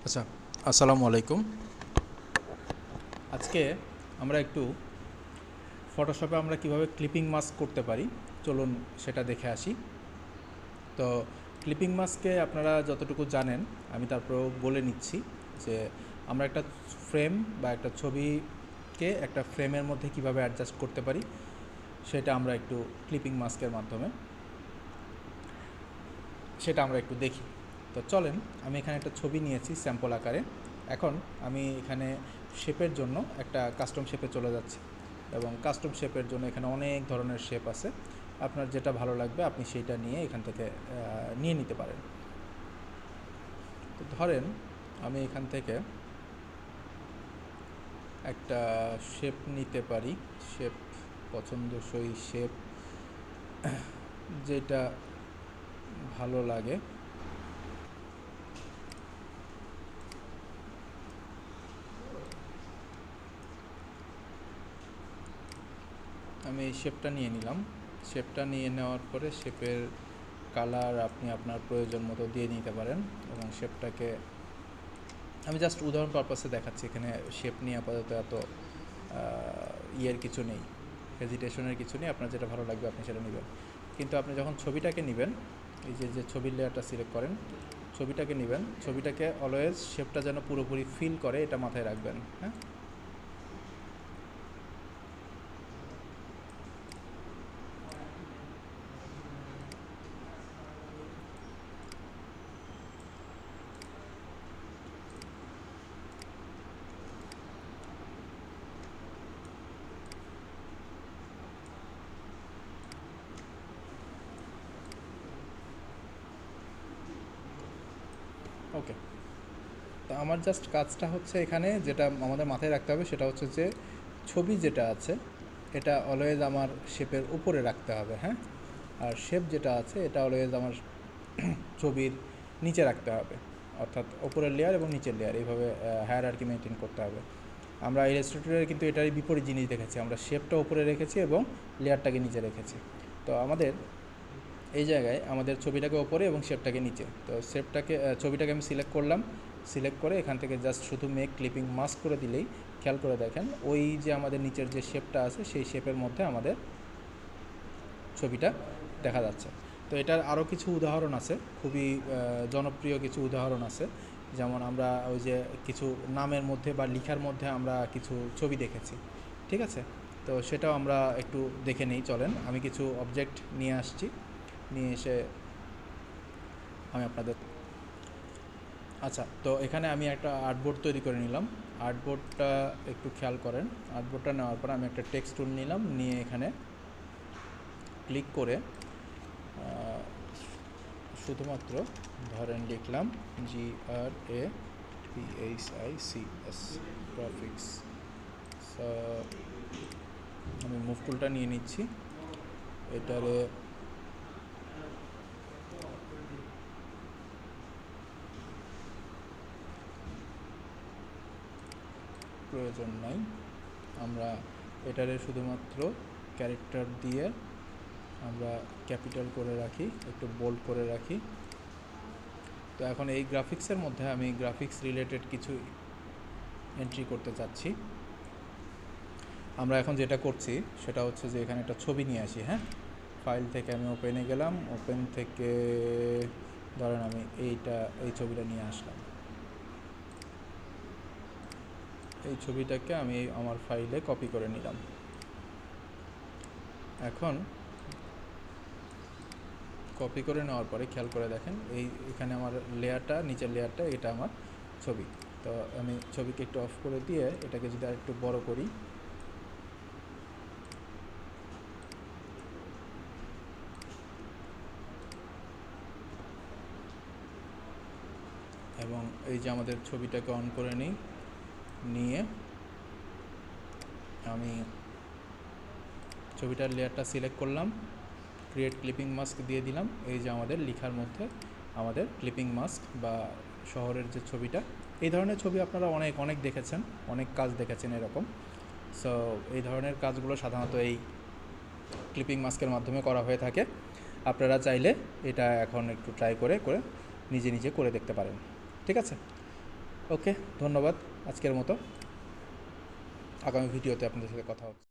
আচ্ছা, আসসালামু আলাইকুম। আজকে আমরা একটু ফটোশপে আমরা কিভাবে ক্লিপিং মাস্ক করতে পারি চলুন সেটা দেখে আসি। তো ক্লিপিং মাস্কে আপনারা যতটুকু জানেন আমি তারপরেও বলে নিচ্ছি যে আমরা একটা ফ্রেম বা একটা ছবিকে একটা ফ্রেমের মধ্যে কিভাবে অ্যাডজাস্ট করতে পারি সেটা আমরা একটু ক্লিপিং মাস্কের মাধ্যমে সেটা আমরা একটু দেখি। তো চলেন, আমি এখানে একটা ছবি নিয়েছি স্যাম্পল আকারে। এখন আমি এখানে শেপের জন্য একটা কাস্টম শেপে চলে যাচ্ছি এবং কাস্টম শেপের জন্য এখানে অনেক ধরনের শেপ আছে। আপনার যেটা ভালো লাগবে আপনি সেইটা নিয়ে এখান থেকে নিয়ে নিতে পারেন। তো ধরেন আমি এখান থেকে একটা শেপ নিতে পারি, শেপ পছন্দসই শেপ যেটা ভালো লাগে। আমি এই শেপটা নিয়ে নিলাম। শেপটা নিয়ে নেওয়ার পরে শেপের কালার আপনি আপনার প্রয়োজন মতো দিয়ে নিতে পারেন এবং শেপটাকে আমি জাস্ট উদাহরণ পারপাসে দেখাচ্ছি। এখানে শেপ নিয়ে আপাতত এত ইয়ের কিছু নেই, হেজিটেশনের কিছু নেই। আপনার যেটা ভালো লাগবে আপনি সেটা নেবেন। কিন্তু আপনি যখন ছবিটাকে নেবেন, এই যে ছবির লেয়ারটা সিলেক্ট করেন, ছবিটাকে নেবেন, ছবিটাকে অলওয়েজ শেপটা যেন পুরোপুরি ফিল করে এটা মাথায় রাখবেন। হ্যাঁ, ওকে। তো আমার জাস্ট কাজটা হচ্ছে এখানে যেটা আমাদের মাথায় রাখতে হবে সেটা হচ্ছে যে ছবি যেটা আছে এটা অলওয়েজ আমার শেপের উপরে রাখতে হবে। হ্যাঁ, আর শেপ যেটা আছে এটা অলওয়েজ আমার ছবির নিচে রাখতে হবে, অর্থাৎ ওপরের লেয়ার এবং নিচের লেয়ার এইভাবে হায়ারার্কি মেনটেন করতে হবে। আমরা ইলাস্ট্রেটরে কিন্তু এটারই বিপরীত জিনিস দেখেছি, আমরা শেপটা উপরে রেখেছি এবং লেয়ারটাকে নিচে রেখেছি। তো আমাদের এই জায়গায় আমাদের ছবিটাকে ওপরে এবং শেপটাকে নিচে। তো ছবিটাকে আমি সিলেক্ট করলাম, সিলেক্ট করে এখান থেকে জাস্ট শুধু মেক ক্লিপিং মাস্ক করে দিলেই খেয়াল করে দেখেন ওই যে আমাদের নিচের যে শেপটা আছে সেই শেপের মধ্যে আমাদের ছবিটা দেখা যাচ্ছে। তো এটার আরও কিছু উদাহরণ আছে, খুবই জনপ্রিয় কিছু উদাহরণ আছে। যেমন আমরা ওই যে কিছু নামের মধ্যে বা লিখার মধ্যে আমরা কিছু ছবি দেখেছি, ঠিক আছে? তো সেটাও আমরা একটু দেখে নিই, চলেন। আমি কিছু অবজেক্ট নিয়ে আসছি, নিয়ে এসে আমি আপনাদের আচ্ছা, তো এখানে আমি একটা আর্টবোর্ড তৈরি করে নিলাম। আর্টবোর্ডটা একটু খেয়াল করেন। আর্টবোর্ডটা নেওয়ার পর আমি একটা টেক্সট টুল নিলাম, নিয়ে এখানে ক্লিক করে শুধুমাত্র ধরেন লিখলাম GRAPHICS গ্রাফিক্স। আমি মুভ টুলটা নিয়ে নিচ্ছি, এটারে প্রয়োজন নাই। আমরা এটারে শুধুমাত্র ক্যারেক্টার দিয়ে আমরা ক্যাপিটাল করে রাখি, একটু বোল্ড করে রাখি। তো এখন এই গ্রাফিক্সের মধ্যে আমি গ্রাফিক্স রিলেটেড কিছু এন্ট্রি করতে চাচ্ছি। আমরা এখন যেটা করছি সেটা হচ্ছে যে এখানে একটা ছবি নিয়ে আসি। হ্যাঁ, ফাইল থেকে আমি ওপেনে গেলাম, ওপেন থেকে ধরেন আমি এই ছবিটা নিয়ে আসলাম। এই ছবিটাকে আমি আমার ফাইলে কপি করে নিলাম। এখন কপি করে নেওয়ার পরে খেয়াল করে দেখেন এখানে আমার লেয়ারটা, নিচের লেয়ারটা, এটা আমার ছবি। তো আমি ছবিকে একটু অফ করে দিয়ে এটাকে যদি আর একটু বড় করি, এবং এই যে আমাদের ছবিটাকে অন করে নিই, নিয়ে আমি ছবিটার লেয়ারটা সিলেক্ট করলাম, ক্রিয়েট ক্লিপিং মাস্ক দিয়ে দিলাম। এই যে আমাদের লেখার মধ্যে আমাদের ক্লিপিং মাস্ক বা শহরের যে ছবিটা, এই ধরনের ছবি আপনারা অনেক অনেক দেখেছেন, অনেক কাজ দেখেছেন এরকম। সো এই ধরনের কাজগুলো সাধারণত এই ক্লিপিং মাস্কের মাধ্যমে করা হয়ে থাকে। আপনারা চাইলে এটা এখন একটু ট্রাই করে করে নিজে নিজে করে দেখতে পারেন, ঠিক আছে? ওকে, ধন্যবাদ আজকের মতো। আগামী ভিডিওতে আপনাদের সাথে কথা হচ্ছে।